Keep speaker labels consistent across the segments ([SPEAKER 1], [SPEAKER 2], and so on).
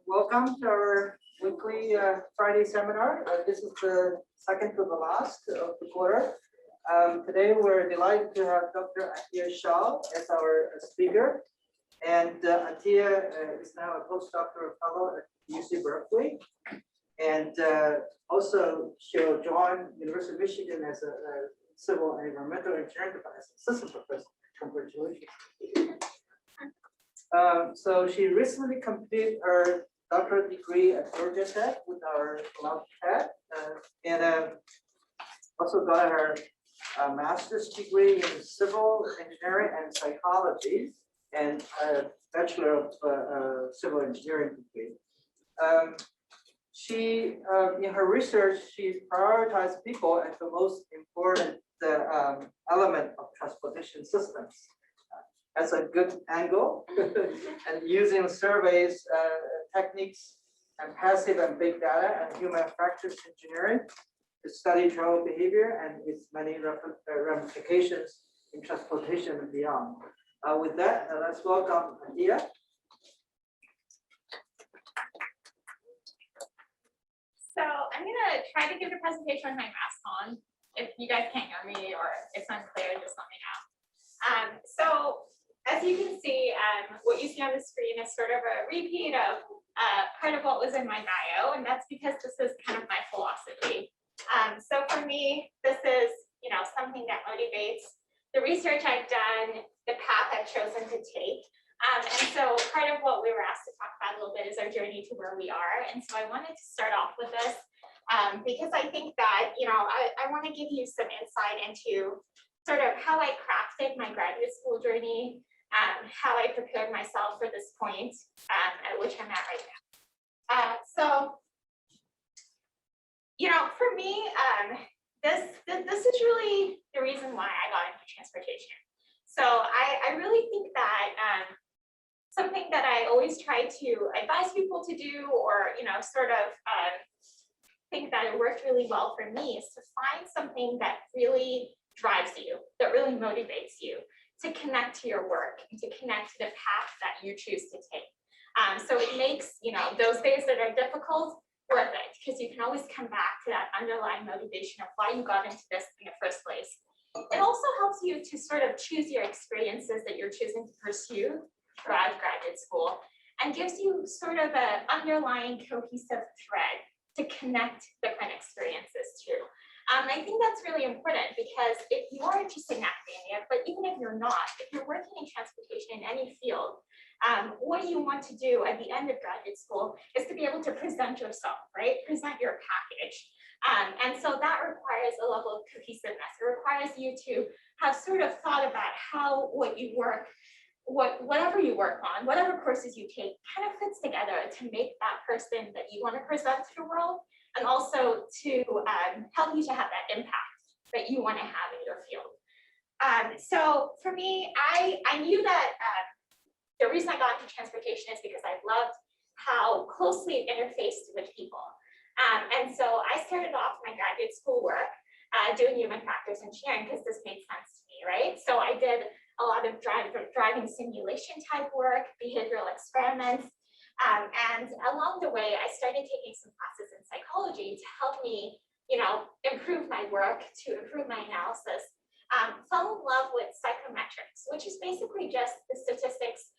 [SPEAKER 1] Welcome to our weekly Friday seminar. This is the second to the last of the quarter. Today we're delighted to have Dr. Atiyya Shaw as our speaker. And Atiyya is now a postdoctoral fellow at UC Berkeley. And also she'll join University of Michigan as a civil and environmental engineering department assistant professor. Congratulations. So she recently completed her doctorate degree at Georgia Tech with our lab chat, and also got her master's degree in civil engineering and psychology, and a bachelor of civil engineering degree. She, in her research, she prioritized people as the most important element of transportation systems. That's a good angle, and using surveys, techniques, and passive and big data and human factors engineering to study travel behavior and its many ramifications in transportation and beyond. With that, let's welcome Atiyya.
[SPEAKER 2] So I'm gonna try to give the presentation with my mask on. If you guys can't hear me or it's unclear, just let me know. So as you can see, what you see on the screen is sort of a repeat of part of what was in my bio, and that's because this is kind of my philosophy. So for me, this is something that motivates the research I've done, the path I've chosen to take. And so part of what we were asked to talk about a little bit is our journey to where we are. And so I wanted to start off with this because I think that I want to give you some insight into sort of how I crafted my graduate school journey, how I prepared myself for this point at which I'm at right now. So, for me, this is really the reason why I got into transportation. So I really think that something that I always try to advise people to do, or sort of think that it worked really well for me, is to find something that really drives you, that really motivates you, to connect to your work and to connect to the path that you choose to take. So it makes those days that are difficult worth it, because you can always come back to that underlying motivation of why you got into this in the first place. It also helps you to sort of choose your experiences that you're choosing to pursue throughout graduate school, and gives you sort of an underlying cohesive thread to connect different experiences to. I think that's really important, because if you are interested in academia, but even if you're not, if you're working in transportation in any field, what you want to do at the end of graduate school is to be able to present yourself, right? Present your package. And so that requires a level of cohesiveness. It requires you to have sort of thought about how what you work, whatever you work on, whatever courses you take, kind of fits together to make that person that you want to present to the world, and also to help you to have that impact that you want to have in your field. So for me, I knew that the reason I got into transportation is because I loved how closely it interfaced with people. And so I started off my graduate school work doing human factors engineering, because this made sense to me, right? So I did a lot of driving simulation type work, behavioral experiments. And along the way, I started taking some classes in psychology to help me, improve my work, to improve my analysis. Fell in love with psychometrics, which is basically just the statistics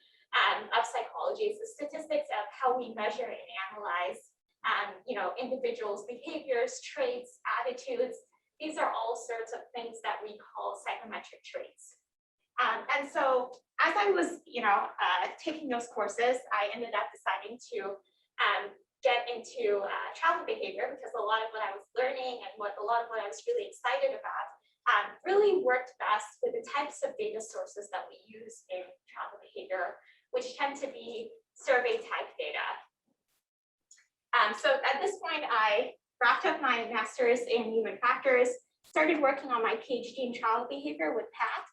[SPEAKER 2] of psychology. It's the statistics of how we measure and analyze, individuals' behaviors, traits, attitudes. These are all sorts of things that we call psychometric traits. And so as I was, taking those courses, I ended up deciding to get into travel behavior, because a lot of what I was learning and a lot of what I was really excited about really worked best with the types of data sources that we use in travel behavior, which tend to be survey type data. So at this point, I wrapped up my master's in human factors, started working on my PhD in travel behavior with Pat.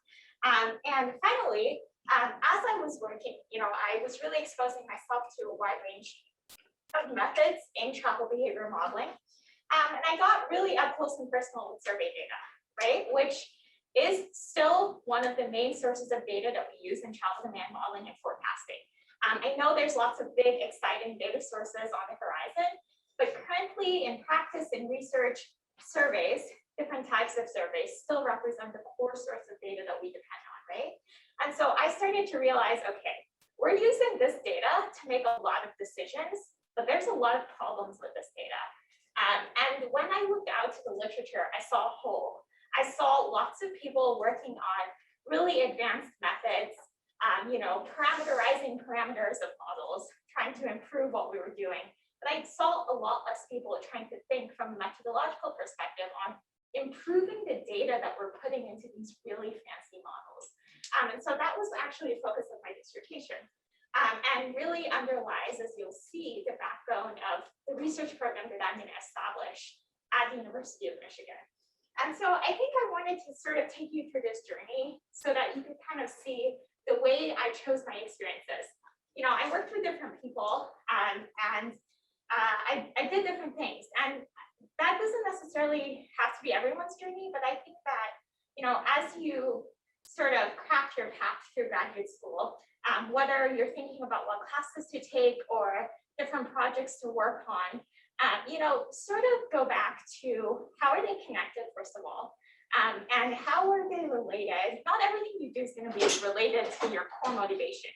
[SPEAKER 2] And finally, as I was working, I was really exposing myself to a wide range of methods in travel behavior modeling. And I got really up close and personal with survey data, right? Which is still one of the main sources of data that we use in travel demand modeling and forecasting. I know there's lots of big, exciting data sources on the horizon, but currently in practice and research, surveys, different types of surveys still represent the core source of data that we depend on, right? And so I started to realize, okay, we're using this data to make a lot of decisions, but there's a lot of problems with this data. And when I looked out to the literature, I saw a hole. I saw lots of people working on really advanced methods, parameterizing parameters of models, trying to improve what we were doing. But I saw a lot less people trying to think from a methodological perspective on improving the data that we're putting into these really fancy models. And so that was actually a focus of my dissertation. And really underlies, as you'll see, the backbone of the research program that I'm going to establish at the University of Michigan. And so I think I wanted to sort of take you through this journey so that you could kind of see the way I chose my experiences. You know, I worked with different people I did different things. And that doesn't necessarily have to be everyone's journey, but I think that, you know, as you sort of craft your path through graduate school, whether you're thinking about what classes to take or different projects to work on, sort of go back to how are they connected, first of all, and how are they related? Not everything you do is going to be related to your core motivation,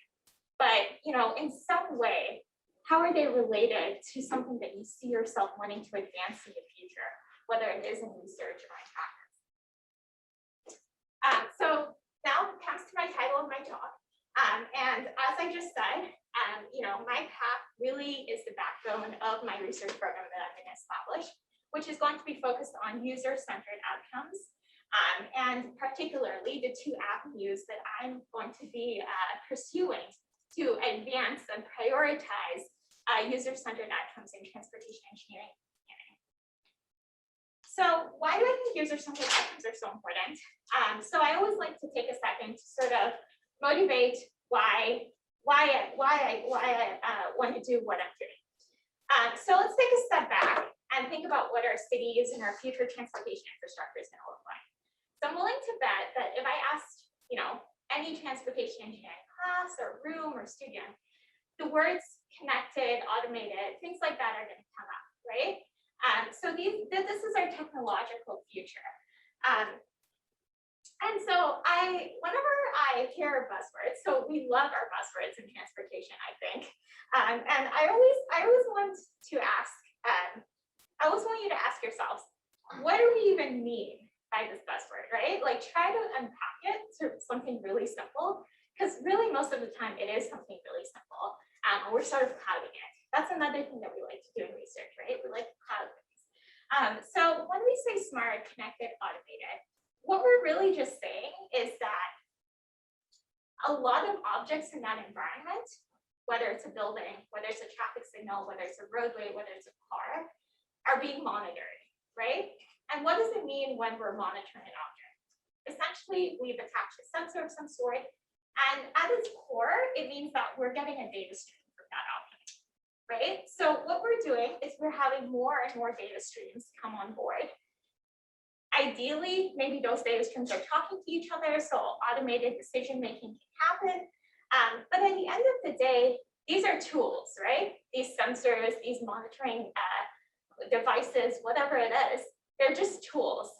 [SPEAKER 2] but, you know, in some way, how are they related to something that you see yourself wanting to advance in the future, whether it is in research or in practice? So now comes to my title of my talk. And as I just said, my path really is the backbone of my research program that I'm going to establish, which is going to be focused on user-centered outcomes, and particularly the two avenues that I'm going to be pursuing to advance and prioritize user-centered outcomes in transportation engineering. So why do I think user-centered outcomes are so important? So I always like to take a second to sort of motivate why I want to do what I'm doing. So let's take a step back and think about what our cities and our future transportation infrastructure is going to look like. So I'm willing to bet that if I asked, any transportation engineering class or room or student, the words connected, automated, things like that are going to come up, right? So this is our technological future. And so whenever I hear buzzwords, so we love our buzzwords in transportation, I think. And I always want to ask, I always want you to ask yourselves, what do we even mean by this buzzword, right? Like, try to unpack it to something really simple, because really most of the time it is something really simple. And we're sort of clouding it. That's another thing that we like to do in research, right? We like to cloud things. So when we say smart, connected, automated, what we're really just saying is that a lot of objects in that environment, whether it's a building, whether it's a traffic signal, whether it's a roadway, whether it's a car, are being monitored, right? And what does it mean when we're monitoring an object? Essentially, we've attached a sensor of some sort, and at its core, it means that we're getting a data stream from that object, right? So what we're doing is we're having more and more data streams come on board. Ideally, maybe those data streams are talking to each other, so automated decision-making can happen. But at the end of the day, these are tools, right? These sensors, these monitoring devices, whatever it is, they're just tools.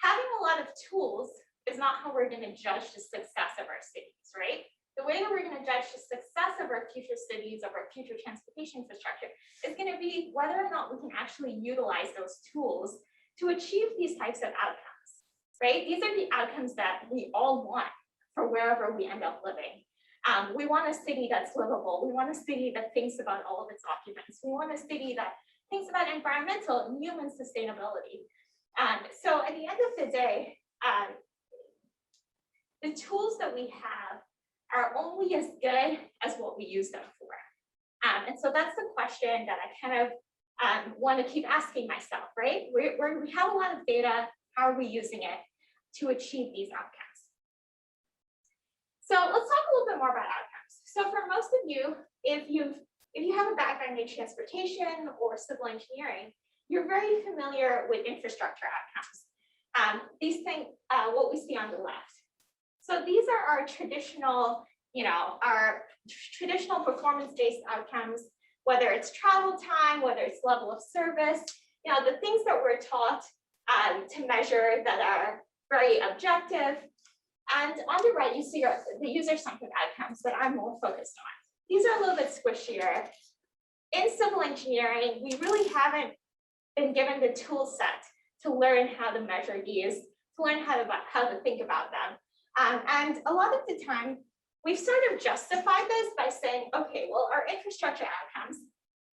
[SPEAKER 2] Having a lot of tools is not how we're going to judge the success of our cities, right? The way that we're going to judge the success of our future cities, of our future transportation infrastructure, is going to be whether or not we can actually utilize those tools to achieve these types of outcomes, right? These are the outcomes that we all want for wherever we end up living. We want a city that's livable. We want a city that thinks about all of its occupants. We want a city that thinks about environmental and human sustainability. So at the end of the day, the tools that we have are only as good as what we use them for. And so that's the question that I kind of want to keep asking myself, right? We have a lot of data. How are we using it to achieve these outcomes? So let's talk a little bit more about outcomes. So for most of you, if you have a background in transportation or civil engineering, you're very familiar with infrastructure outcomes. These things, what we see on the left. So these are our traditional, our traditional performance-based outcomes, whether it's travel time, whether it's level of service, the things that we're taught to measure that are very objective. And on the right, you see the user-centered outcomes that I'm more focused on. These are a little bit squishier. In civil engineering, we really haven't been given the tool set to learn how to measure these, to learn how to think about them. And a lot of the time, we've sort of justified this by saying, okay, well, our infrastructure outcomes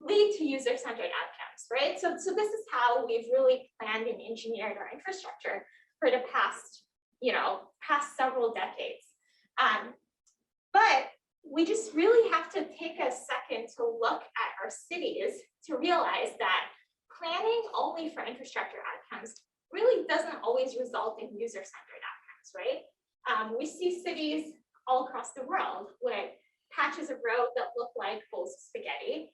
[SPEAKER 2] lead to user-centered outcomes, right? So this is how we've really planned and engineered our infrastructure for the past several decades. But we just really have to take a second to look at our cities to realize that planning only for infrastructure outcomes really doesn't always result in user-centered outcomes, right? We see cities all across the world with patches of road that look like bowls of spaghetti.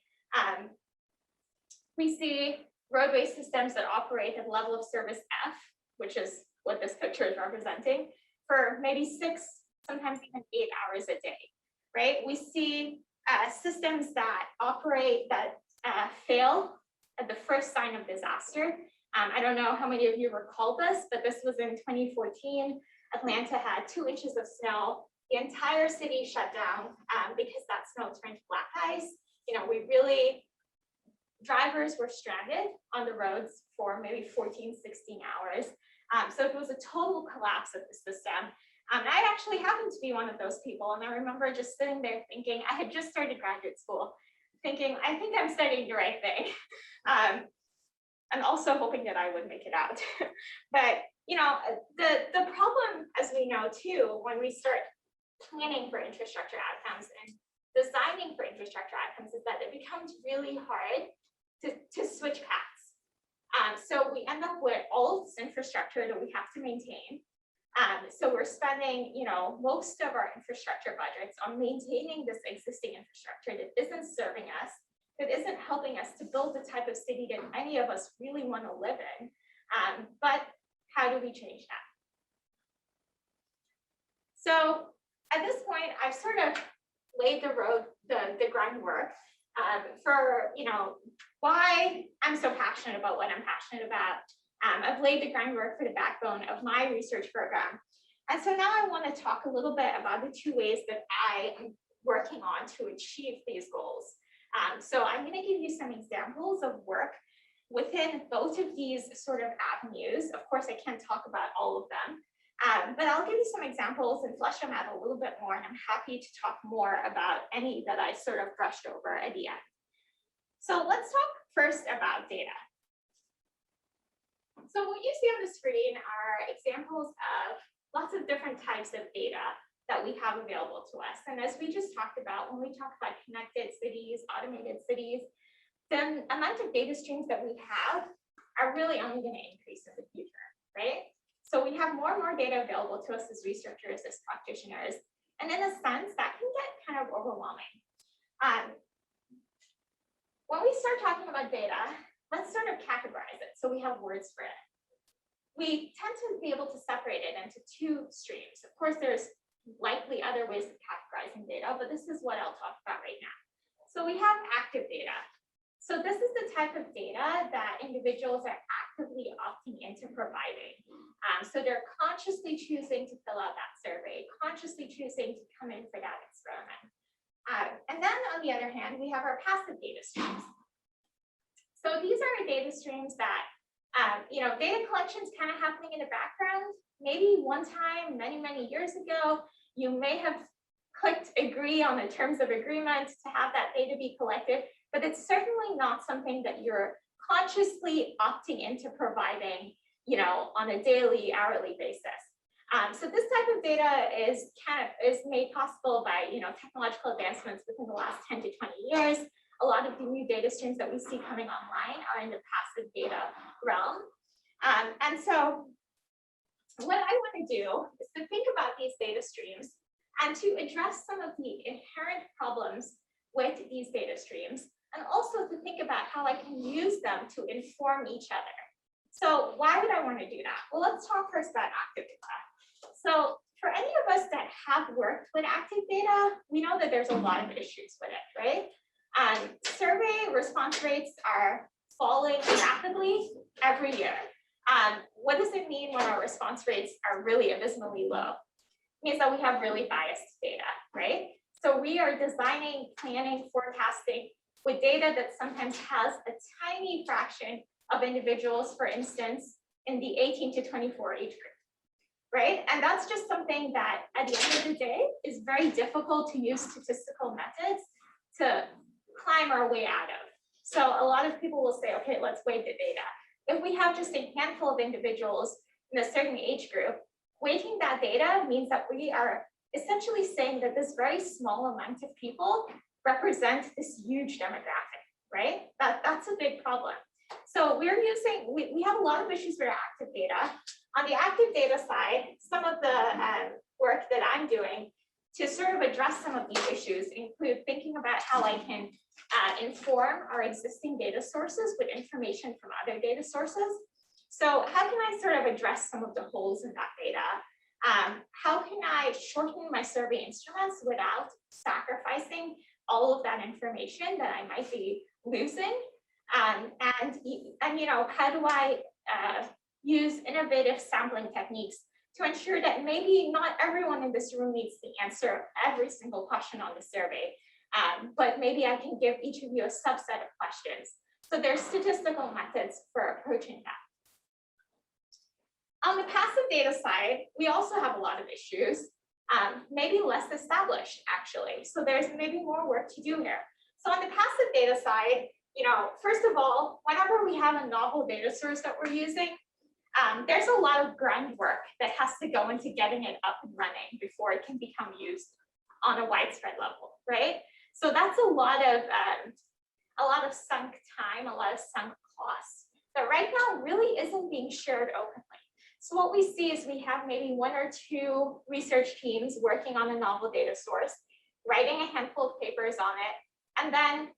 [SPEAKER 2] We see roadway systems that operate at level of service F, which is what this picture is representing, for maybe 6, sometimes even 8 hours a day, right? We see systems that operate, that fail at the first sign of disaster. I don't know how many of you recall this, but this was in 2014. Atlanta had 2 inches of snow. The entire city shut down because that snow turned to black ice. Drivers were stranded on the roads for maybe 14, 16 hours. So it was a total collapse of the system. I actually happened to be one of those people. And I remember just sitting there thinking, I had just started graduate school, thinking, I think I'm studying the right thing. And also hoping that I would make it out. But the problem, as we know too, when we start planning for infrastructure outcomes and designing for infrastructure outcomes, is that it becomes really hard to switch paths. So we end up with all this infrastructure that we have to maintain. So we're spending, most of our infrastructure budgets on maintaining this existing infrastructure that isn't serving us, that isn't helping us to build the type of city that any of us really want to live in. But how do we change that? So at this point, I've sort of laid the groundwork for why I'm so passionate about what I'm passionate about. I've laid the groundwork for the backbone of my research program. And so now I want to talk a little bit about the 2 ways that I am working on to achieve these goals. So I'm going to give you some examples of work within both of these sort of avenues. Of course, I can't talk about all of them, but I'll give you some examples and flesh them out a little bit more. And I'm happy to talk more about any that I sort of brushed over at the end. So let's talk first about data. So what you see on the screen are examples of lots of different types of data that we have available to us. And as we just talked about, when we talk about connected cities, automated cities, the amount of data streams that we have are really only going to increase in the future, right? So we have more and more data available to us as researchers, as practitioners. And in a sense, that can get kind of overwhelming. When we start talking about data, let's sort of categorize it so we have words for it. We tend to be able to separate it into 2 streams. Of course, there's likely other ways of categorizing data, but this is what I'll talk about right now. So we have active data. So this is the type of data that individuals are actively opting into providing. So they're consciously choosing to fill out that survey, consciously choosing to come in for that experiment. And then on the other hand, we have our passive data streams. So these are data streams that, data collection is kind of happening in the background. Maybe one time, many, many years ago, you may have clicked agree on the terms of agreement to have that data be collected, but it's certainly not something that you're consciously opting into providing, on a daily, hourly basis. So this type of data is made possible by, technological advancements within the last 10 to 20 years. A lot of the new data streams that we see coming online are in the passive data realm. And so what I want to do is to think about these data streams and to address some of the inherent problems with these data streams, and also to think about how I can use them to inform each other. So why would I want to do that? Well, let's talk first about active data. So for any of us that have worked with active data, we know that there's a lot of issues with it, right? Survey response rates are falling rapidly every year. What does it mean when our response rates are really abysmally low? It means that we have really biased data, right? So we are designing, planning, forecasting with data that sometimes has a tiny fraction of individuals, for instance, in the 18 to 24 age group, right? And that's just something that at the end of the day is very difficult to use statistical methods to climb our way out of. So a lot of people will say, okay, let's weight the data. If we have just a handful of individuals in a certain age group, weighting that data means that we are essentially saying that this very small amount of people represent this huge demographic, right? That's a big problem. So we're using, we have a lot of issues with our active data. On the active data side, some of the work that I'm doing to sort of address some of these issues include thinking about how I can inform our existing data sources with information from other data sources. So how can I sort of address some of the holes in that data? How can I shorten my survey instruments without sacrificing all of that information that I might be losing? And you know, how do I use innovative sampling techniques to ensure that maybe not everyone in this room needs to answer every single question on the survey, but maybe I can give each of you a subset of questions. So there's statistical methods for approaching that. On the passive data side, we also have a lot of issues, maybe less established actually. So there's maybe more work to do here. So on the passive data side, you know, first of all, whenever we have a novel data source that we're using, there's a lot of groundwork that has to go into getting it up and running before it can become used on a widespread level, right? So that's a lot of sunk time, a lot of sunk costs that right now really isn't being shared openly. So what we see is we have maybe one or two research teams working on a novel data source, writing a handful of papers on it, and then,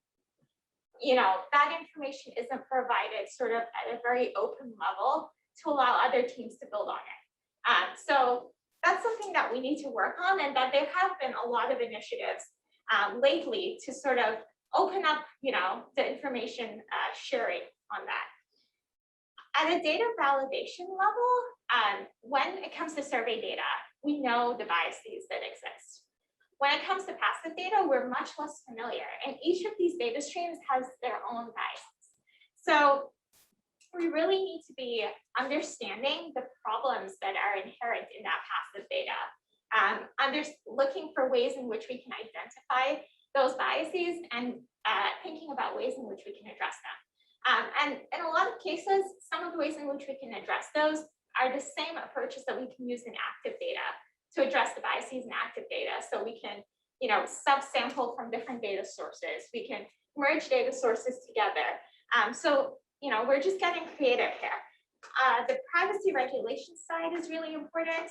[SPEAKER 2] you know, that information isn't provided sort of at a very open level to allow other teams to build on it. So that's something that we need to work on, and that there have been a lot of initiatives lately to sort of open up, you know, the information sharing on that. At a data validation level, when it comes to survey data, we know the biases that exist. When it comes to passive data, we're much less familiar, and each of these data streams has their own biases. So we really need to be understanding the problems that are inherent in that passive data, looking for ways in which we can identify those biases and thinking about ways in which we can address them. And in a lot of cases, some of the ways in which we can address those are the same approaches that we can use in active data to address the biases in active data. So we can, you know, subsample from different data sources. We can merge data sources together. So, you know, we're just getting creative here. The privacy regulation side is really important.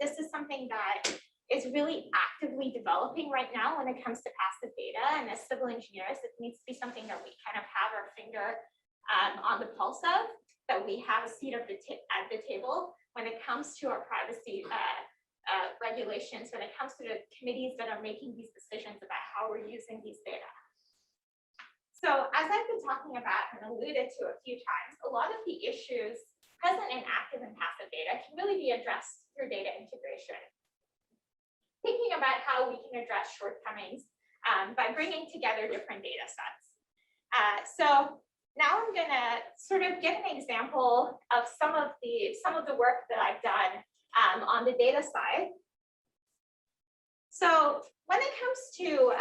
[SPEAKER 2] This is something that is really actively developing right now when it comes to passive data. And as civil engineers, it needs to be something that we kind of have our finger on the pulse of, that we have a seat at the table when it comes to our privacy regulations, when it comes to the committees that are making these decisions about how we're using these data. So as I've been talking about and alluded to a few times, a lot of the issues present in active and passive data can really be addressed through data integration. Thinking about how we can address shortcomings by bringing together different data sets. So now I'm going to sort of give an example of some of the work that I've done on the data side. So when it comes to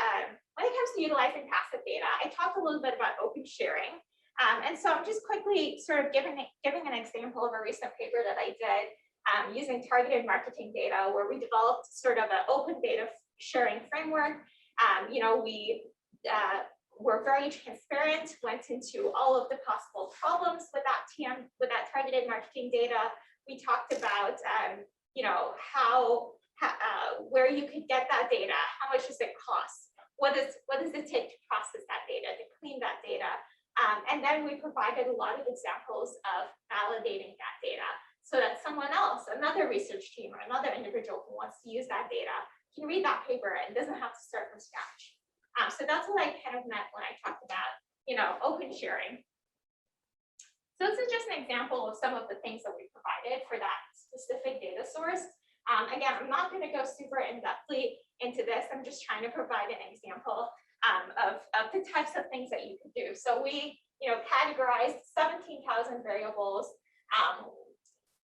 [SPEAKER 2] utilizing passive data, I talked a little bit about open sharing. And so I'm just quickly sort of giving an example of a recent paper that I did using targeted marketing data, where we developed sort of an open data sharing framework. You know, we were very transparent, went into all of the possible problems with that targeted marketing data. We talked about, you know, where you could get that data, how much does it cost, what does it take to process that data, to clean that data, and then we provided a lot of examples of validating that data, so that someone else, another research team or another individual who wants to use that data can read that paper and doesn't have to start from scratch. So that's what I kind of meant when I talked about, open sharing. So this is just an example of some of the things that we provided for that specific data source. Again, I'm not going to go super in-depthly into this. I'm just trying to provide an example of the types of things that you could do. So we, categorized 17,000 variables,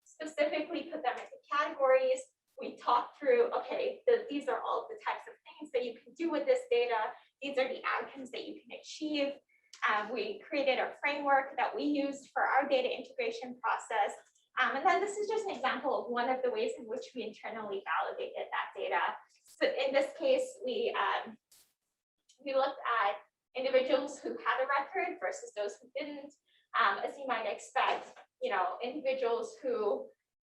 [SPEAKER 2] specifically put them into categories. We talked through, okay, these are all the types of things that you can do with this data. These are the outcomes that you can achieve. We created a framework that we used for our data integration process. And then this is just an example of one of the ways in which we internally validated that data. So in this case, we looked at individuals who had a record versus those who didn't. As you might expect, individuals who,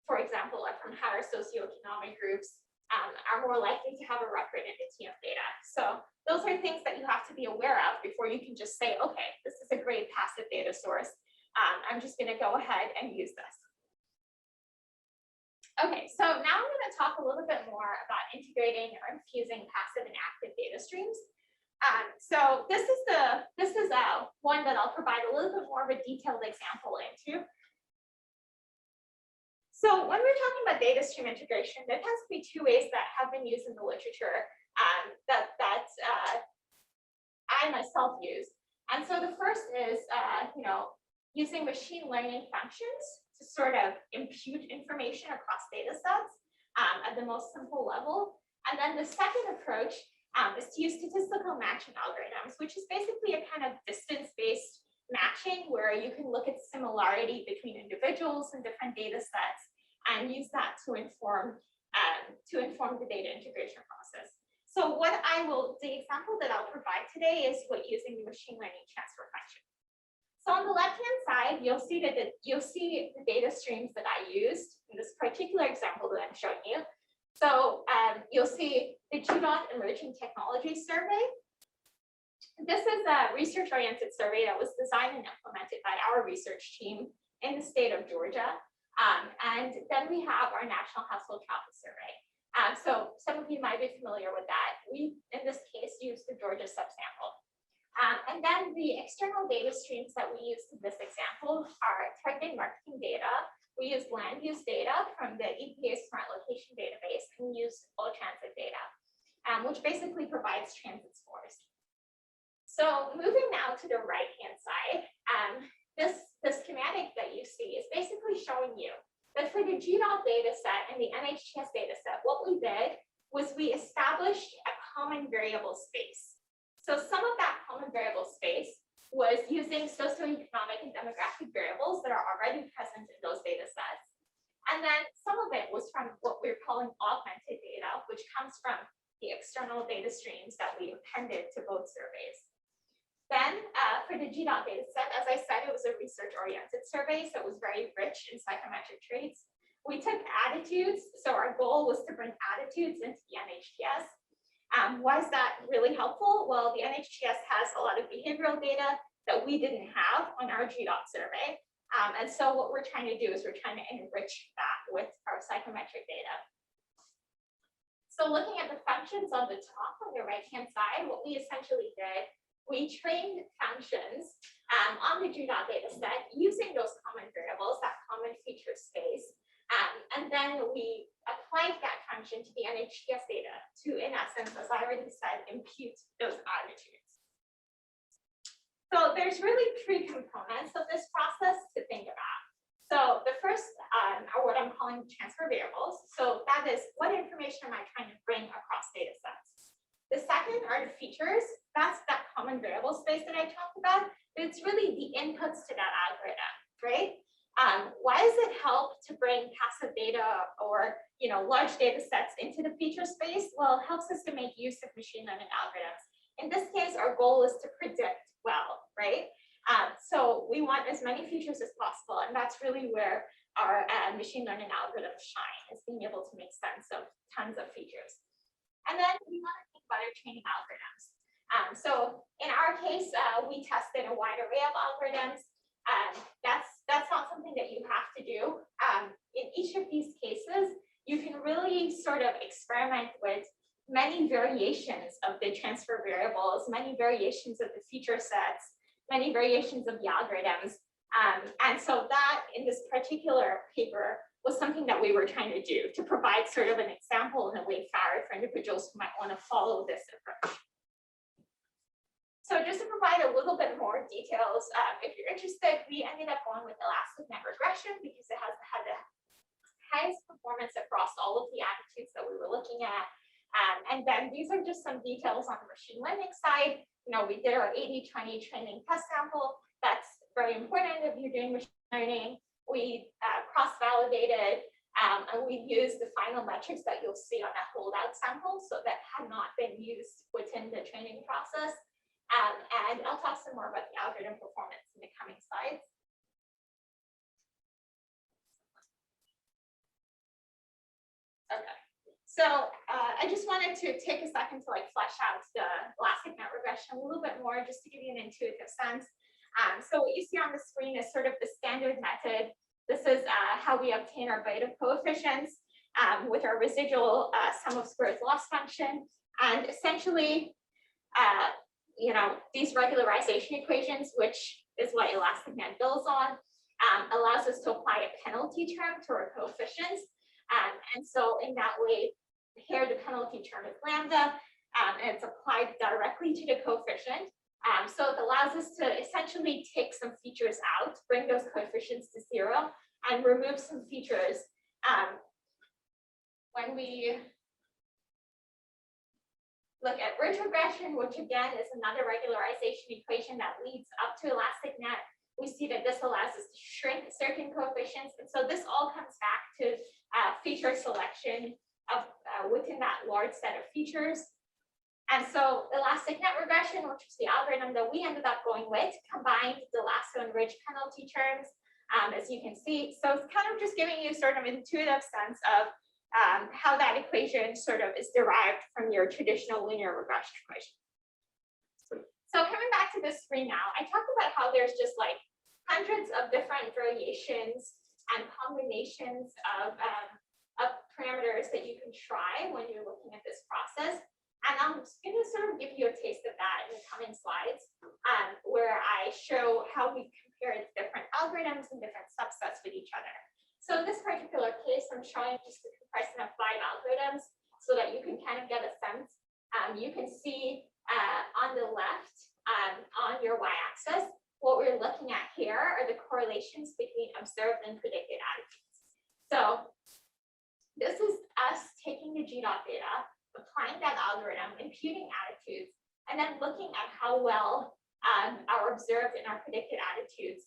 [SPEAKER 2] for example, are from higher socioeconomic groups, are more likely to have a record in the TM data. So those are things that you have to be aware of before you can just say, okay, this is a great passive data source. I'm just going to go ahead and use this. Okay, so now I'm going to talk a little bit more about integrating or infusing passive and active data streams. So this is one that I'll provide a little bit more of a detailed example into. So when we're talking about data stream integration, there tends to be two ways that have been used in the literature that I myself use. And so the first is, using machine learning functions to sort of impute information across data sets at the most simple level. And then the second approach is to use statistical matching algorithms, which is basically a kind of distance-based matching where you can look at similarity between individuals and different data sets and use that to inform the data integration process. So the example that I'll provide today is using the machine learning transfer function. So on the left-hand side, you'll see the data streams that I used in this particular example that I'm showing you. So you'll see the GDOT Emerging Technology Survey. This is a research-oriented survey that was designed and implemented by our research team in the state of Georgia. And then we have our National Household Travel Survey. So some of you might be familiar with that. We, in this case, used the Georgia subsample. And then the external data streams that we use in this example are targeted marketing data. We use land use data from the EPA Smart Location Database, and we use all transit data, which basically provides transit scores. So moving now to the right-hand side, this schematic that you see is basically showing you that for the GDOT data set and the NHTS data set, what we did was we established a common variable space. So some of that common variable space was using socioeconomic and demographic variables that are already present in those data sets. And then some of it was from what we're calling augmented data, which comes from the external data streams that we appended to both surveys. Then for the GDOT data set, as I said, it was a research-oriented survey, so it was very rich in psychometric traits. We took attitudes, so our goal was to bring attitudes into the NHTS. Why is that really helpful? Well, the NHTS has a lot of behavioral data that we didn't have on our GDOT survey. And so what we're trying to do is we're trying to enrich that with our psychometric data. So looking at the functions on the top on the right-hand side, what we essentially did, we trained functions on the GDOT data set using those common variables, that common feature space. And then we applied that function to the NHTS data to, in essence, as I already said, impute those attitudes. So there's really three components of this process to think about. So the first are what I'm calling transfer variables. So that is, what information am I trying to bring across data sets? The second are the features. That's that common variable space that I talked about. But it's really the inputs to that algorithm, right? Why does it help to bring passive data or large data sets into the feature space? Well, it helps us to make use of machine learning algorithms. In this case, our goal is to predict well, right? So we want as many features as possible, and that's really where our machine learning algorithms shine, is being able to make sense of tons of features. And then we want to think about our training algorithms. So in our case, we tested a wide array of algorithms. That's that's not something that you have to do. In each of these cases, you can really sort of experiment with many variations of the transfer variables, many variations of the feature sets, many variations of the algorithms. And so that in this particular paper was something that we were trying to do to provide sort of an example and a way forward for individuals who might want to follow this approach. So just to provide a little bit more details, if you're interested, we ended up going with elastic net regression because it has had the highest performance across all of the attitudes that we were looking at. And then these are just some details on the machine learning side. You know, we did our 80-20 training test sample. That's very important if you're doing machine learning. We cross-validated and we used the final metrics that you'll see on that holdout sample, so that had not been used within the training process. And I'll talk some more about the algorithm performance in the coming slides. Okay, so I just wanted to take a second to like flesh out the elastic net regression a little bit more, just to give you an intuitive sense. So what you see on the screen is sort of the standard method. This is how we obtain our beta coefficients with our residual sum of squares loss function. And essentially, you know, these regularization equations, which is what elasticnet builds on, allows us to apply a penalty term to our coefficients. And so in that way, here the penalty term is lambda, and it's applied directly to the coefficient. So it allows us to essentially take some features out, bring those coefficients to 0, and remove some features. When we look at ridge regression, which again is another regularization equation that leads up to elastic net, we see that this allows us to shrink certain coefficients. And so this all comes back to feature selection of within that large set of features. And so elastic net regression, which is the algorithm that we ended up going with, combined the lasso and ridge penalty terms, as you can see. So it's kind of just giving you sort of an intuitive sense of how that equation sort of is derived from your traditional linear regression equation. So coming back to this screen now, I talked about how there's just like hundreds of different variations and combinations of parameters that you can try when you're looking at this process. And I'm just going to sort of give you a taste of that in the coming slides, where I show how we compared different algorithms and different subsets with each other. So in this particular case, I'm showing just the comparison of 5 algorithms so that you can kind of get a sense. You can see on the left, on your y-axis, what we're looking at here are the correlations between observed and predicted attitudes. So this is us taking the G.dot data, applying that algorithm, imputing attitudes, and then looking at how well our observed and our predicted attitudes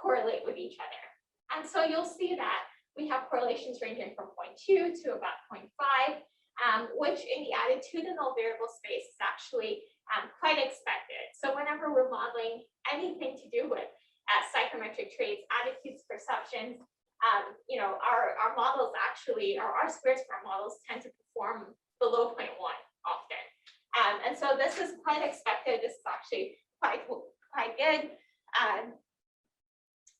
[SPEAKER 2] correlate with each other. And so you'll see that we have correlations ranging from 0.2 to about 0.5, which in the attitudinal variable space is actually quite expected. So whenever we're modeling anything to do with psychometric traits, attitudes, perceptions, you know, our models actually, our R-squares for our models tend to perform below 0.1 often. And so this is quite expected. This is actually quite good.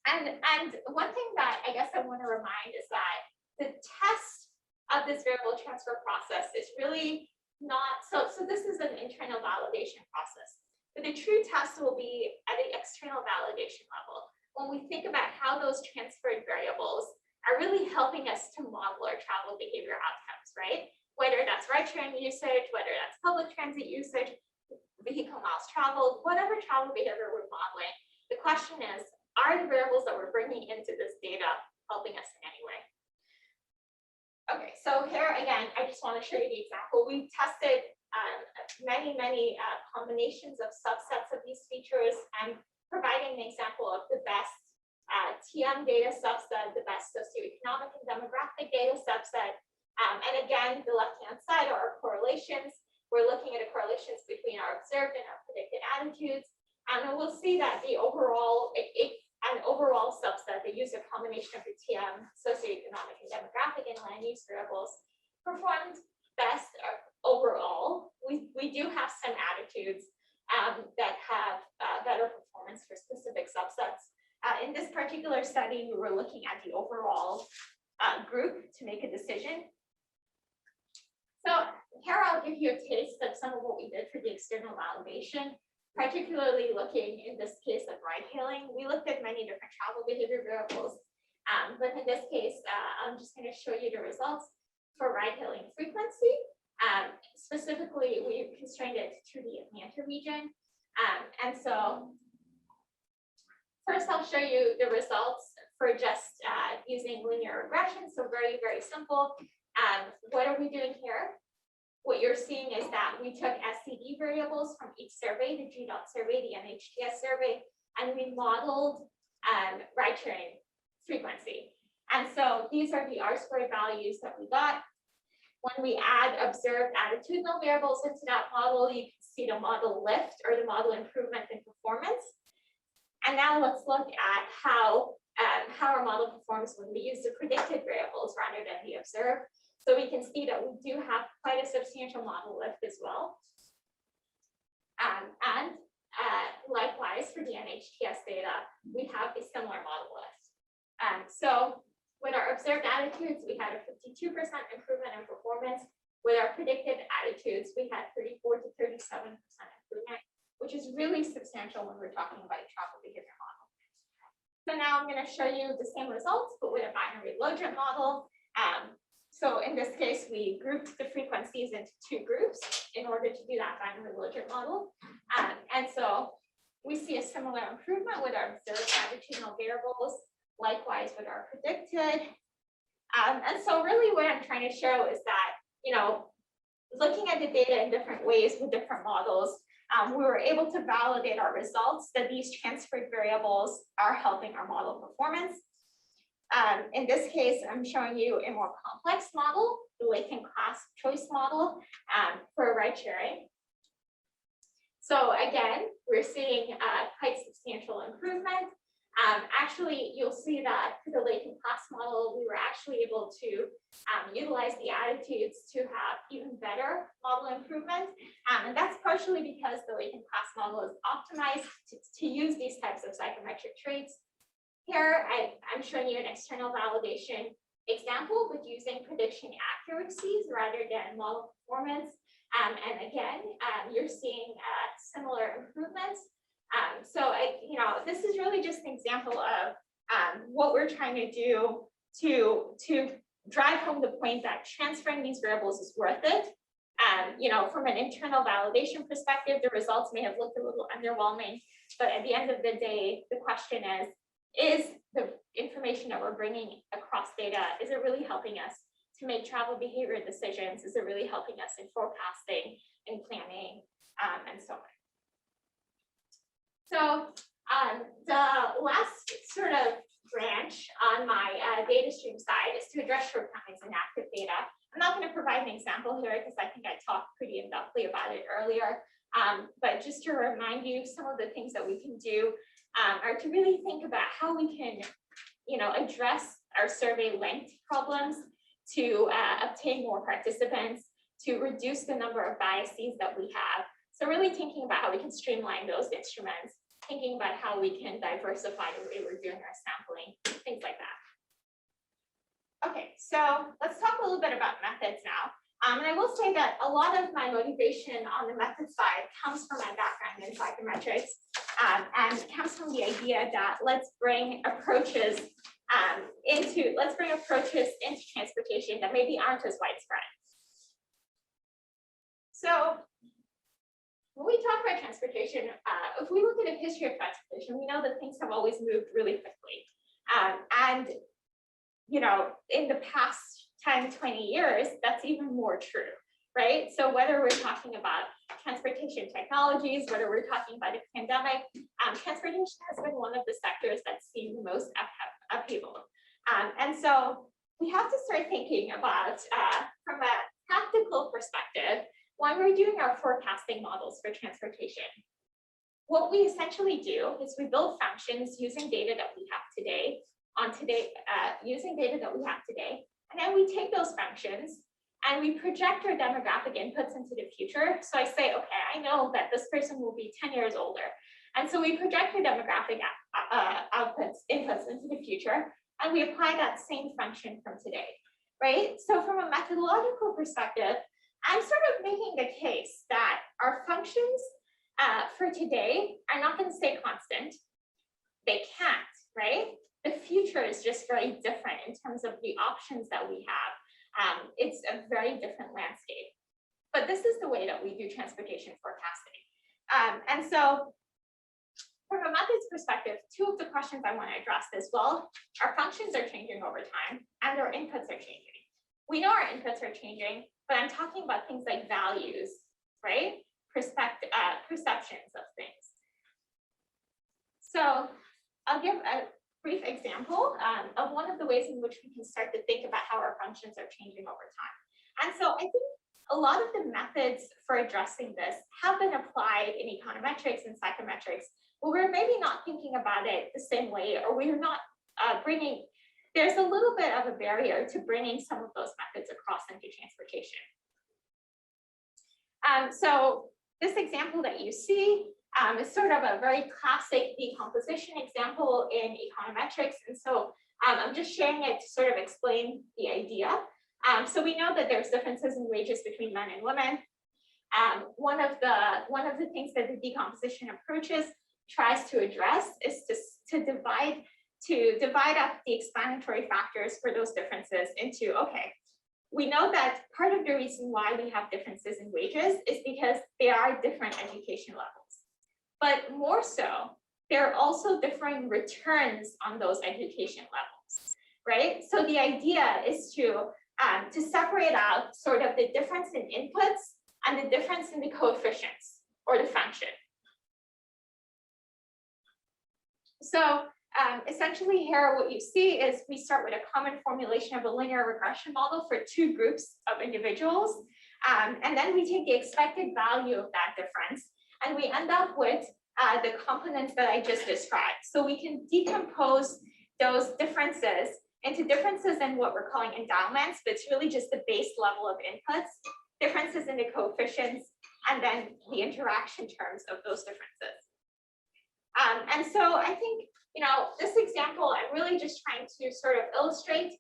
[SPEAKER 2] And one thing that I guess I want to remind is that the test of this variable transfer process is really not, so this is an internal validation process, but the true test will be at the external validation level. When we think about how those transferred variables are really helping us to model our travel behavior outcomes, right? Whether that's ride-sharing usage, whether that's public transit usage, vehicle miles traveled, whatever travel behavior we're modeling, the question is, are the variables that we're bringing into this data helping us in any way? Okay, so here again, I just want to show you the example. We've tested many combinations of subsets of these features and providing an example of the best TM data subset, the best socioeconomic and demographic data subset. And again, the left-hand side are our correlations. We're looking at the correlations between our observed and our predicted attitudes. And then we'll see that the overall, an overall subset that use a combination of the TM, socioeconomic and demographic and land use variables performed best overall. We do have some attitudes that have better performance for specific subsets. In this particular particular study, we were looking at the overall group to make a decision. So here I'll give you a taste of some of what we did for the external validation, particularly looking in this case of ride hailing. We looked at many different travel behavior variables, but in this case, I'm just going to show you the results for ride hailing frequency. Specifically, we constrained it to the Atlanta region. And so first I'll show you the results for just using linear regression. So very, very simple. What are we doing here? What you're seeing is that we took SCD variables from each survey, the G.dot survey, the NHTS survey, and we modeled ride-sharing frequency. And so these are the R-squared values that we got. When we add observed attitudinal variables into that model, you can see the model lift or the model improvement in performance. And now let's look at how our model performs when we use the predicted variables rather than the observed. So we can see that we do have quite a substantial model lift as well. And likewise for the NHTS data, we have a similar model lift. So with our observed attitudes, we had a 52% improvement in performance. With our predicted attitudes, we had 34 to 37% improvement, which is really substantial when we're talking about a travel behavior model. So now I'm going to show you the same results, but with a binary logit model. So in this case, we grouped the frequencies into two groups in order to do that binary logit model. And so we see a similar improvement with our observed attitudinal variables, likewise with our predicted. And so really what I'm trying to show is that, looking at the data in different ways with different models, we were able to validate our results that these transferred variables are helping our model performance. In this case, I'm showing you a more complex model, the latent class choice model for ride sharing. So again, we're seeing quite substantial improvement. Actually, you'll see that for the latent class model, we were actually able to utilize the attitudes to have even better model improvement. And that's partially because the latent class model is optimized to use these types of psychometric traits. Here, I'm showing you an external validation example with using prediction accuracies rather than model performance. And again, you're seeing similar improvements. So this is really just an example of what we're trying to do to drive home the point that transferring these variables is worth it. From an internal validation perspective, the results may have looked a little underwhelming, but at the end of the day, the question is the information that we're bringing across data, is it really helping us to make travel behavior decisions? Is it really helping us in forecasting and planning and so on? So the last sort of branch on my data stream side is to address shortcomings in active data. I'm not going to provide an example here because I think I talked pretty in-depthly about it earlier. But just to remind you, some of the things that we can do are to really think about how we can, address our survey length problems to obtain more participants, to reduce the number of biases that we have. So really thinking about how we can streamline those instruments, thinking about how we can diversify the way we're doing our sampling, things like that. Okay, so let's talk a little bit about methods now. And I will say that a lot of my motivation on the method side comes from my background in psychometrics, and comes from the idea that let's bring approaches into transportation that maybe aren't as widespread. So when we talk about transportation, if we look at a history of transportation, we know that things have always moved really quickly. And in the past 10, 20 years, that's even more true, right? So whether we're talking about transportation technologies, whether we're talking about a pandemic, transportation has been one of the sectors that's seen the most upheaval. And so we have to start thinking about, from a practical perspective, when we're doing our forecasting models for transportation, what we essentially do is we build functions using data that we have today, and then we take those functions and we project our demographic inputs into the future. So I say, okay, I know that this person will be 10 years older. And so we project our demographic inputs into the future, and we apply that same function from today, right? So from a methodological perspective, I'm sort of making the case that our functions for today are not going to stay constant. They can't, right? The future is just very different in terms of the options that we have. It's a very different landscape. But this is the way that we do transportation forecasting. And so from a methods perspective, two of the questions I want to address is, well, our functions are changing over time and our inputs are changing. We know our inputs are changing, but I'm talking about things like values, right? Perceptions of things. So I'll give a brief example of one of the ways in which we can start to think about how our functions are changing over time. And so I think a lot of the methods for addressing this have been applied in econometrics and psychometrics, but we're maybe not thinking about it the same way, or we're not there's a little bit of a barrier to bringing some of those methods across into transportation. So this example that you see is sort of a very classic decomposition example in econometrics. And so I'm just sharing it to sort of explain the idea. So we know that there's differences in wages between men and women. One of the things that the decomposition approaches tries to address is to divide up the explanatory factors for those differences into, okay, we know that part of the reason why we have differences in wages is because there are different education levels. But more so, there are also differing returns on those education levels, right? So the idea is to separate out sort of the difference in inputs and the difference in the coefficients or the function. So essentially here, what you see is we start with a common formulation of a linear regression model for two groups of individuals. And then we take the expected value of that difference, and we end up with the components that I just described. So we can decompose those differences into differences in what we're calling endowments, but it's really just the base level of inputs, differences in the coefficients, and then the interaction terms of those differences. And so I think, you know, this example, I'm really just trying to sort of illustrate,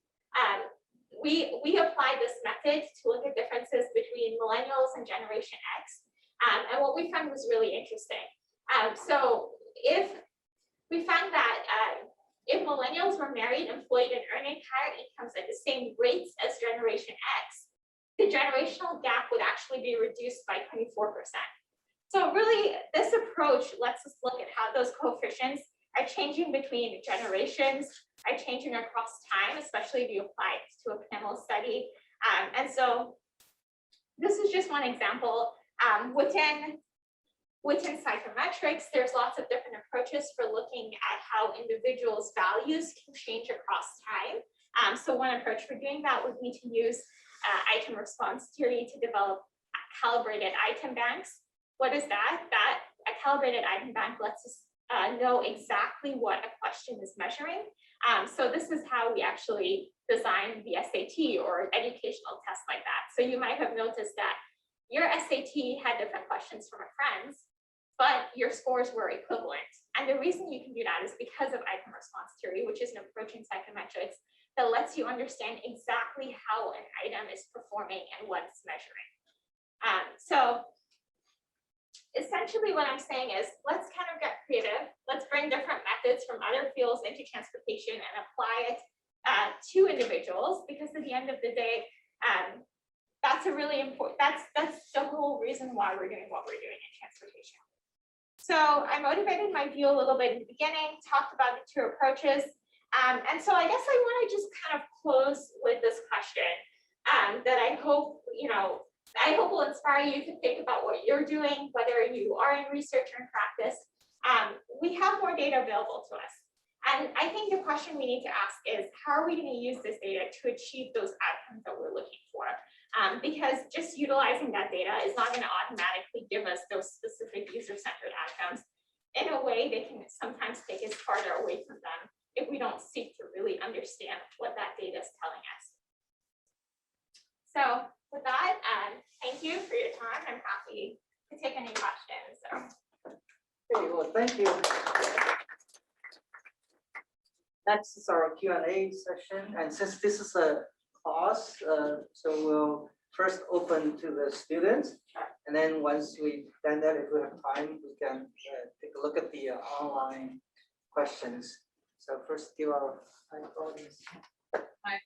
[SPEAKER 2] we apply this method to look at differences between millennials and Generation X. And what we found was really interesting. So if we found that if millennials were married, employed, and earning higher incomes at the same rates as Generation X, the generational gap would actually be reduced by 24%. So really, this approach lets us look at how those coefficients are changing between generations, are changing across time, especially if you apply it to a panel study. And so this is just one example. Within psychometrics, there's lots of different approaches for looking at how individuals' values can change across time. So one approach for doing that would be to use item response theory to develop calibrated item banks. What is that? A calibrated item bank lets us know exactly what a question is measuring. So this is how we actually design the SAT or educational tests like that. So you might have noticed that your SAT had different questions from your friends, but your scores were equivalent. And the reason you can do that is because of item response theory, which is an approach in psychometrics that lets you understand exactly how an item is performing and what it's measuring. So essentially what I'm saying is, let's kind of get creative. Let's bring different methods from other fields into transportation and apply it to individuals, because at the end of the day, that's a really important, that's the whole reason why we're doing what we're doing in transportation. So I motivated my view a little bit in the beginning, talked about the two approaches. And so I guess I want to just kind of close with this question that I hope, I hope will inspire you to think about what you're doing, whether you are in research or in practice. We have more data available to us. And I think the question we need to ask is, how are we going to use this data to achieve those outcomes that we're looking for? Because just utilizing that data is not going to automatically give us those specific user-centered outcomes. In a way, they can sometimes take us farther away from them if we don't seek to really understand what that data is telling us. So with that, thank you for your time. I'm happy to take any questions. So.
[SPEAKER 1] Okay, well, thank you. next is our Q&A session, and since this is a class, so we'll first open to the students, and then once we've done that, if we have time, we can take a look at the online questions. So first, give our audience.
[SPEAKER 3] Hi,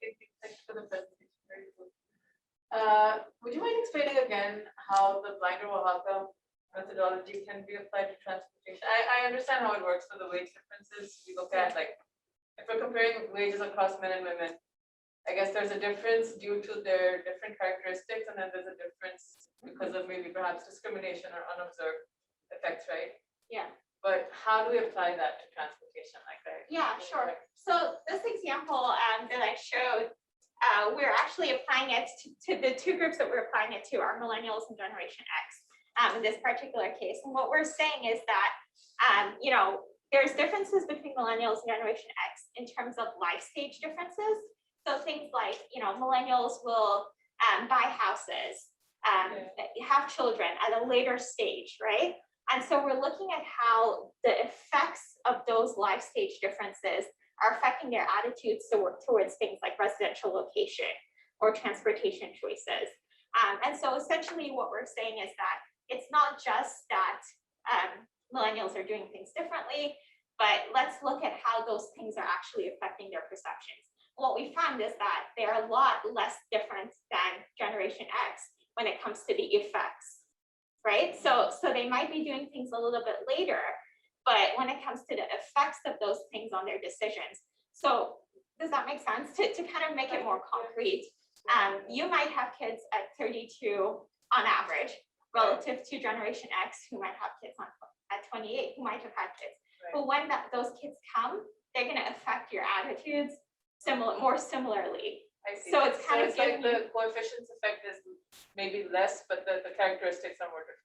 [SPEAKER 3] thanks for the presentation. Very good. Would you mind explaining again how the Blinder-Oaxaca methodology can be applied to transportation? I understand how it works for the wage differences. We look at, like, if we're comparing wages across men and women, I guess there's a difference due to their different characteristics, and then there's a difference because of maybe perhaps discrimination or unobserved effects, right?
[SPEAKER 2] Yeah.
[SPEAKER 3] But how do we apply that to transportation like that?
[SPEAKER 2] Yeah, sure. So this example that I showed, we're actually applying it to the two groups that we're applying it to are millennials and Generation X in this particular case. And what we're saying is that, you know, there's differences between millennials and Generation X in terms of life stage differences. So things like, you know, millennials will buy houses, have children at a later stage, right? And so we're looking at how the effects of those life stage differences are affecting their attitudes towards things like residential location or transportation choices. And so essentially what we're saying is that it's not just that millennials are doing things differently, but let's look at how those things are actually affecting their perceptions. What we found is that they're a lot less different than Generation X when it comes to the effects, right? So they might be doing things a little bit later, but when it comes to the effects of those things on their decisions. So does that make sense? To kind of make it more concrete, you might have kids at 32 on average, relative to Generation X, who might have kids at 28, who might have had kids. Right. But when those kids come, they're going to affect your attitudes more similarly. I see. So it's kind of
[SPEAKER 3] like the coefficients effect is maybe less, but the characteristics are more different.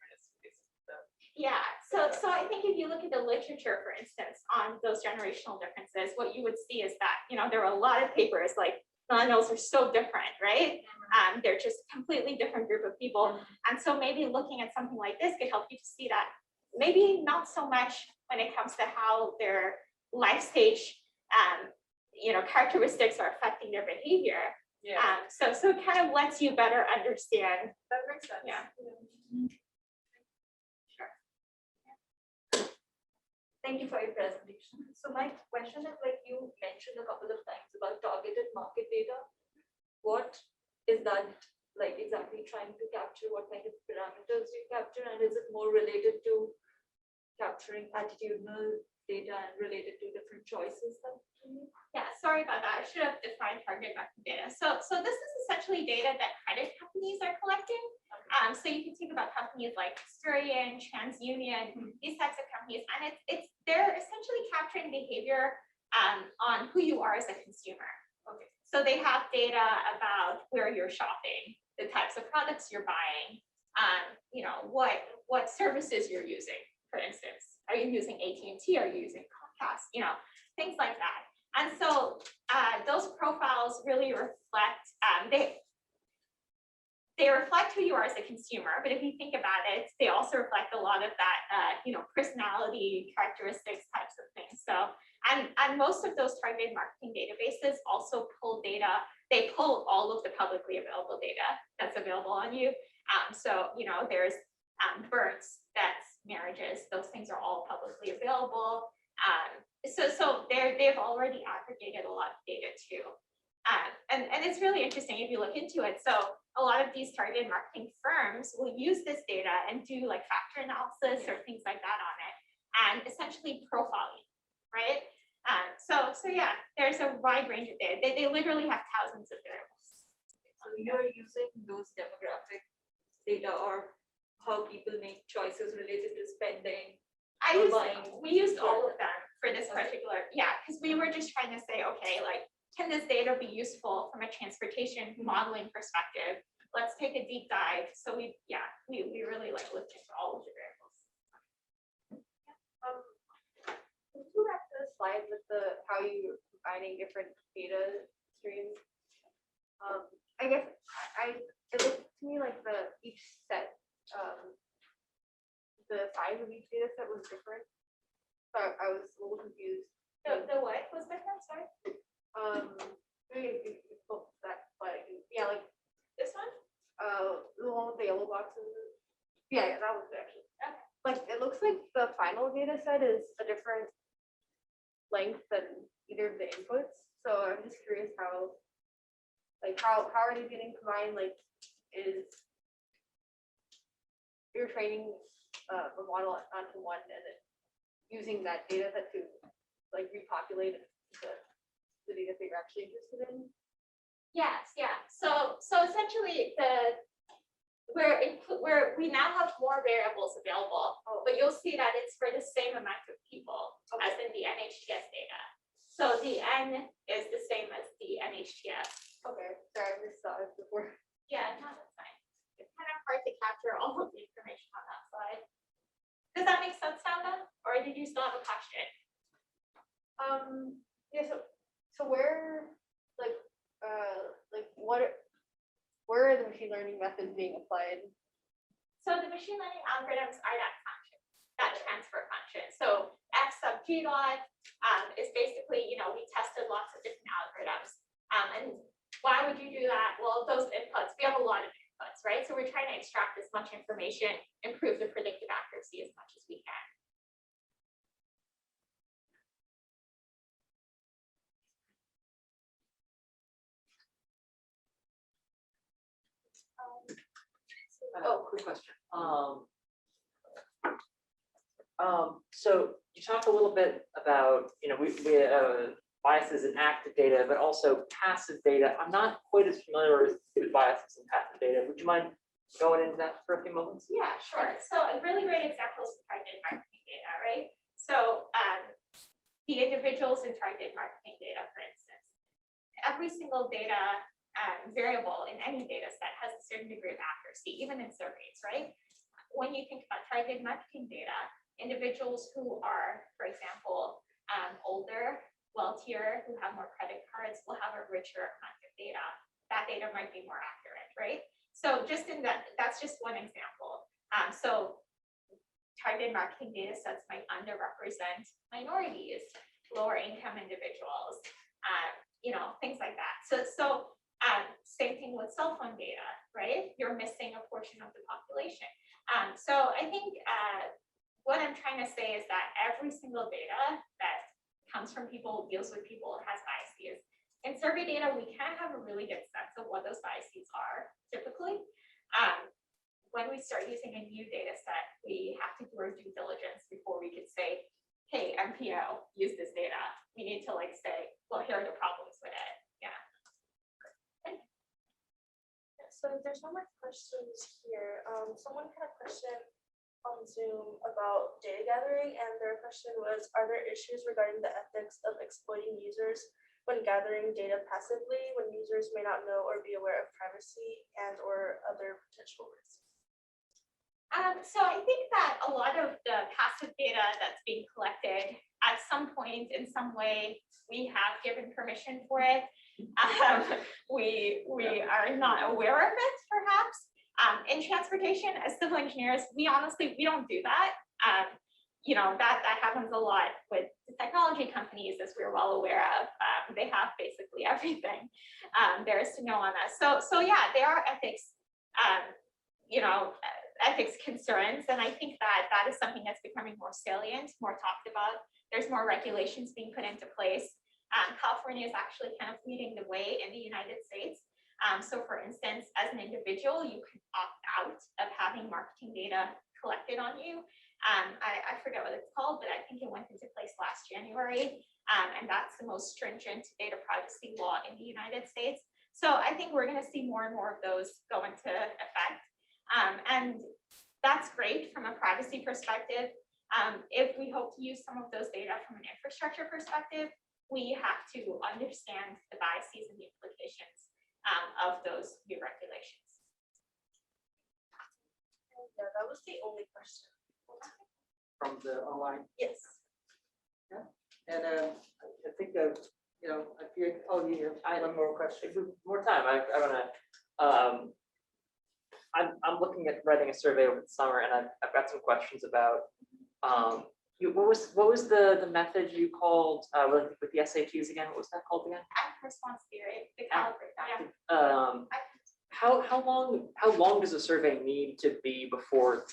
[SPEAKER 2] Yeah, so I think if you look at the literature, for instance, on those generational differences, what you would see is that, you know, there are a lot of papers like millennials are so different, right? They're just a completely different group of people. And so maybe looking at something like this could help you to see that maybe not so much when it comes to how their life stage, you know, characteristics are affecting their behavior. Yeah. So it kind of lets you better understand.
[SPEAKER 3] That makes sense.
[SPEAKER 2] Yeah.
[SPEAKER 4] Thank you for your presentation. So my question is, like you mentioned a couple of times about targeted market data. What is that like exactly trying to capture? What kind of parameters you capture? And is it more related to capturing attitudinal data and related to different choices that you make?
[SPEAKER 2] Yeah, sorry about that. I should have defined target market data. So this is essentially data that credit companies are collecting. So you can think about companies like Experian, TransUnion, these types of companies, and they're essentially capturing behavior on who you are as a consumer. Okay. So they have data about where you're shopping, the types of products you're buying, you know, what services you're using. For instance, are you using AT&T? Are you using Comcast? You know, things like that. And so those profiles really reflect they reflect who you are as a consumer, but if you think about it, they also reflect a lot of that, you know, personality characteristics types of things. So, and most of those targeted marketing databases also pull data. They pull all of the publicly available data that's available on you. So, you know, there's births, deaths, marriages. Those things are all publicly available. So they've already aggregated a lot of data too. And it's really interesting if you look into it. So a lot of these targeted marketing firms will use this data and do like factor analysis or things like that on it, and essentially profiling, right? So yeah, there's a wide range of data. They literally have thousands of variables.
[SPEAKER 4] So you're using those demographic data or how people make choices related to spending.
[SPEAKER 2] We used all of them for this particular, yeah, because we were just trying to say, okay, like, can this data be useful from a transportation modeling perspective? Let's take a deep dive. So we really like looked into all of the variables.
[SPEAKER 5] Could you have the slide with how you're combining different data streams? I guess it looked to me like each set, the size of each data set was different. So I was a little confused.
[SPEAKER 2] The what was different, sorry?
[SPEAKER 5] Maybe if you flip that, but yeah, like
[SPEAKER 2] This one?
[SPEAKER 5] the one with the yellow boxes. Yeah, that was it actually.
[SPEAKER 2] Okay.
[SPEAKER 5] Like it looks like the final data set is a different length than either of the inputs. So I'm just curious how are they getting combined? Like, is you're training a model onto one and then using that data set to like repopulate the data that you're actually interested in?
[SPEAKER 2] Yes, yeah. So essentially we now have more variables available, but you'll see that it's for the same amount of people as in the NHTS data. So the N is the same as the NHTS.
[SPEAKER 5] Okay, sorry, I just saw it before.
[SPEAKER 2] Yeah, no, that's fine. It's kind of hard to capture all of the information on that slide. Does that make sense, Sanda? Or did you still have a question?
[SPEAKER 5] Yeah, so where where are the machine learning methods being applied?
[SPEAKER 2] So the machine learning algorithms are that function, that transfer function. So F sub G dot is basically, we tested lots of different algorithms. And why would you do that? Well, those inputs, we have a lot of inputs, right? So we're trying to extract as much information, improve the predictive accuracy as much as we can.
[SPEAKER 6] Quick question. So you talked a little bit about, biases in active data, but also passive data. I'm not quite as familiar with biases in passive data. Would you mind going into that for a few moments?
[SPEAKER 2] Yeah, sure. So a really great example is targeted marketing data, right? So the individuals in targeted marketing data, for instance, every single data variable in any data set has a certain degree of accuracy, even in surveys, right? When you think about targeted marketing data, individuals who are, for example, older, wealthier, who have more credit cards will have a richer amount of data. That data might be more accurate, right? So just in that's just one example. So targeted marketing data sets might underrepresent minorities, lower income individuals, things like that. So same thing with cell phone data, right? You're missing a portion of the population. So I think what I'm trying to say is that every single data that comes from people, deals with people, has biases. In survey data, we can have a really good sense of what those biases are typically. When we start using a new data set, we have to do our due diligence before we could say, hey, MPO, use this data. We need to say, well, here are the problems with it. Yeah.
[SPEAKER 7] So there's no more questions here. Someone had a question on Zoom about data gathering, and their question was, are there issues regarding the ethics of exploiting users when gathering data passively, when users may not know or be aware of privacy and or other potential risks?
[SPEAKER 2] So I think that a lot of the passive data that's being collected, at some point, in some way, we have given permission for it. We are not aware of it, perhaps. In transportation, as civil engineers, we don't do that. That happens a lot with the technology companies, as we're well aware of. They have basically everything there is to know on us. So yeah, there are ethics, ethics concerns, and I think that is something that's becoming more salient, more talked about. There's more regulations being put into place. California is actually kind of leading the way in the United States. So for instance, as an individual, you can opt out of having marketing data collected on you. I forget what it's called, but I think it went into place last January. And that's the most stringent data privacy law in the United States. So I think we're going to see more and more of those go into effect. And that's great from a privacy perspective. If we hope to use some of those data from an infrastructure perspective, we have to understand the biases and the implications of those new regulations.
[SPEAKER 7] Yeah, that was the only question.
[SPEAKER 1] From the online.
[SPEAKER 7] Yes.
[SPEAKER 1] And I think if you have one more question.
[SPEAKER 6] More time. I want to. I'm looking at writing a survey over the summer, and I've got some questions about what was the method you called with the SATs again? What was that called again?
[SPEAKER 2] Active response theory, the calibrate, yeah.
[SPEAKER 6] How long does a survey need to be before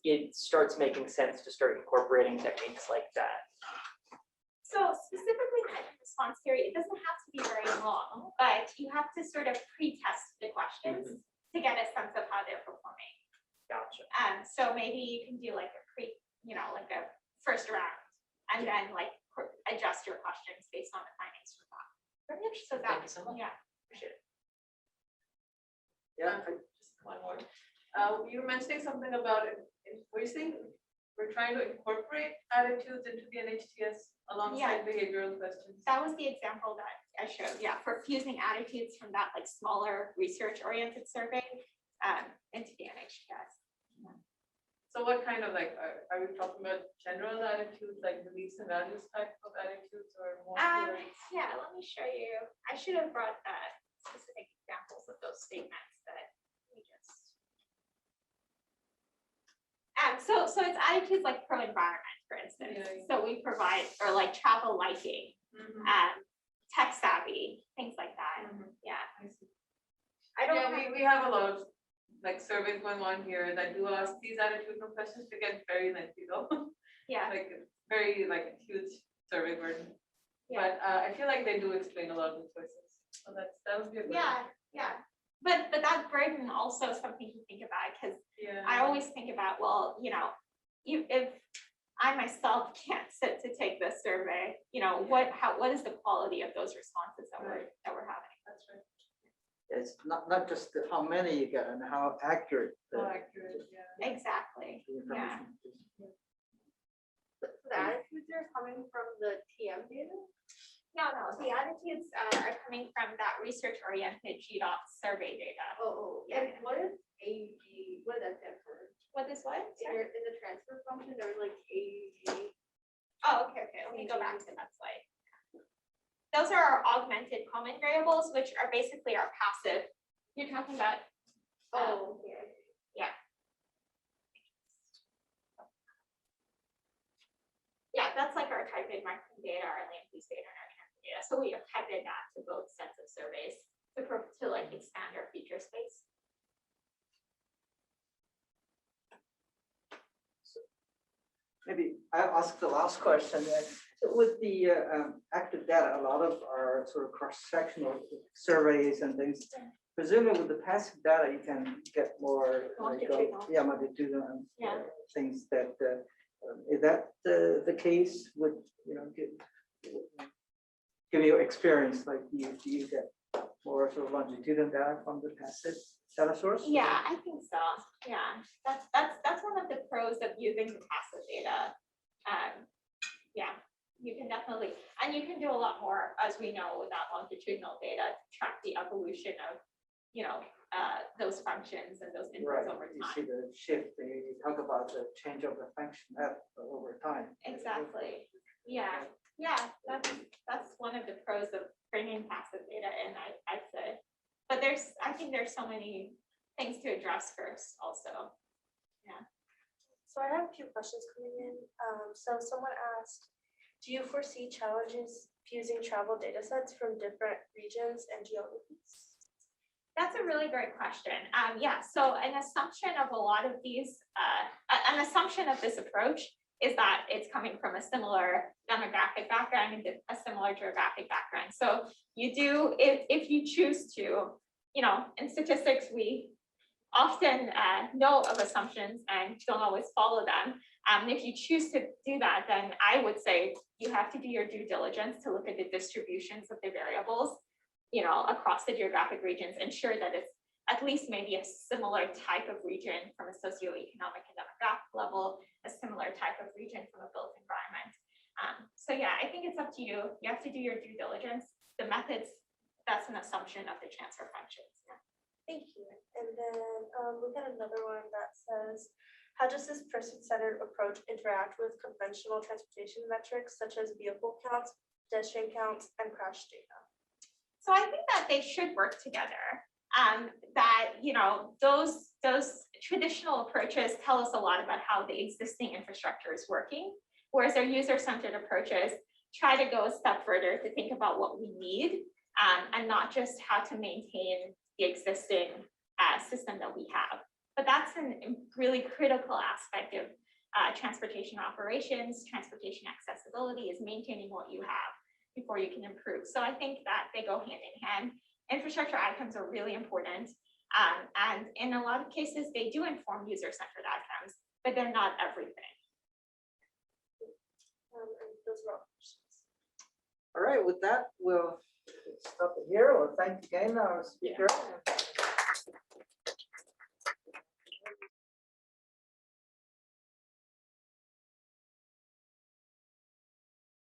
[SPEAKER 6] it starts making sense to start incorporating techniques like that?
[SPEAKER 2] So specifically in active response theory, it doesn't have to be very long, but you have to sort of pre-test the questions to get a sense of how they're performing.
[SPEAKER 6] Gotcha.
[SPEAKER 2] So maybe you can do like a like a first round, and then like adjust your questions based on the findings from that. So
[SPEAKER 6] Thank you so much.
[SPEAKER 2] yeah, appreciate it.
[SPEAKER 1] Yeah,
[SPEAKER 3] Just one more. You were mentioning something about it. Were you saying we're trying to incorporate attitudes into the NHTS alongside behavioral questions?
[SPEAKER 2] That was the example that I showed, yeah, for fusing attitudes from that like smaller research-oriented survey into the NHTS.
[SPEAKER 3] So what kind of like, are we talking about general attitudes, like beliefs and values type of attitudes, or more?
[SPEAKER 2] Yeah, let me show you. I should have brought specific examples of those statements that we just. So it's attitudes like pro-environment, for instance.
[SPEAKER 3] Yeah.
[SPEAKER 2] So we provide, or like travel liking, tech savvy, things like that. Yeah.
[SPEAKER 3] I see.
[SPEAKER 2] I don't.
[SPEAKER 3] Yeah, we have a lot of like surveys going on here that do ask these attitudinal questions to get very lengthy though.
[SPEAKER 2] Yeah.
[SPEAKER 3] Like very like huge survey burden.
[SPEAKER 2] Yeah.
[SPEAKER 3] But I feel like they do explain a lot of the choices. So that would be a good one.
[SPEAKER 2] Yeah. But that burden also is something to think about, because
[SPEAKER 3] Yeah.
[SPEAKER 2] I always think about, well, if I myself can't sit to take this survey, what is the quality of those responses that we're having?
[SPEAKER 3] That's right.
[SPEAKER 1] it's not just how many you get and how accurate
[SPEAKER 3] So accurate, yeah.
[SPEAKER 2] Exactly.
[SPEAKER 1] the information is.
[SPEAKER 5] So the attitudes are coming from the TM data?
[SPEAKER 2] No, the attitudes are coming from that research-oriented GDOT survey data.
[SPEAKER 5] Yeah. And what is AUG? What does that stand for?
[SPEAKER 2] What is what?
[SPEAKER 5] In the transfer function, there was like AUG.
[SPEAKER 2] Oh, okay. Let me go back to that slide. Those are our augmented common variables, which are basically our passive. You're talking about.
[SPEAKER 5] Okay.
[SPEAKER 2] Yeah, that's like our type in marketing data, our land use data, and our transfer data. So we appended that to both sets of surveys to like expand our feature space.
[SPEAKER 1] Maybe I'll ask the last question. With the active data, a lot of our sort of cross-sectional surveys and things. Presumably with the passive data, you can get more
[SPEAKER 2] Longitudinal.
[SPEAKER 1] longitudinal and,
[SPEAKER 2] Yeah.
[SPEAKER 1] things that is that the case with give your experience, like do you get more sort of longitudinal data from the passive data source?
[SPEAKER 2] Yeah, I think so. Yeah, that's one of the pros of using the passive data. Yeah, you can definitely, and you can do a lot more, as we know, with that longitudinal data to track the evolution of, those functions and those
[SPEAKER 1] Right,
[SPEAKER 2] inputs over
[SPEAKER 1] you see
[SPEAKER 2] time.
[SPEAKER 1] the shift, you talk about the change of the function over time.
[SPEAKER 2] Exactly. Yeah, that's one of the pros of bringing passive data in, I'd say. But I think there's so many things to address first also.
[SPEAKER 7] So I have a few questions coming in. So someone asked, do you foresee challenges fusing travel data sets from different regions and geographies?
[SPEAKER 2] That's a really great question. Yeah, so an assumption of a lot of these, an assumption of this approach is that it's coming from a similar demographic background and a similar geographic background. So you do, if you choose to, in statistics, we often know of assumptions and don't always follow them. If you choose to do that, then I would say you have to do your due diligence to look at the distributions of the variables, across the geographic regions, ensure that it's at least maybe a similar type of region from a socioeconomic and demographic level, a similar type of region from a built environment. So yeah, I think it's up to you. You have to do your due diligence. The methods, that's an assumption of the transfer functions. Yeah.
[SPEAKER 7] Thank you. And then we got another one that says, how does this person-centered approach interact with conventional transportation metrics such as vehicle counts, pedestrian counts, and crash data?
[SPEAKER 2] So I think that they should work together. That those traditional approaches tell us a lot about how the existing infrastructure is working, Whereas our user-centered approaches try to go a step further to think about what we need and not just how to maintain the existing system that we have. But that's a really critical aspect of transportation operations, transportation accessibility is maintaining what you have before you can improve. So I think that they go hand in hand. Infrastructure outcomes are really important. And in a lot of cases, they do inform user-centered outcomes, but they're not everything.
[SPEAKER 7] And those were all questions.
[SPEAKER 1] All right, with that, we'll stop it here. Well, thank again our speaker.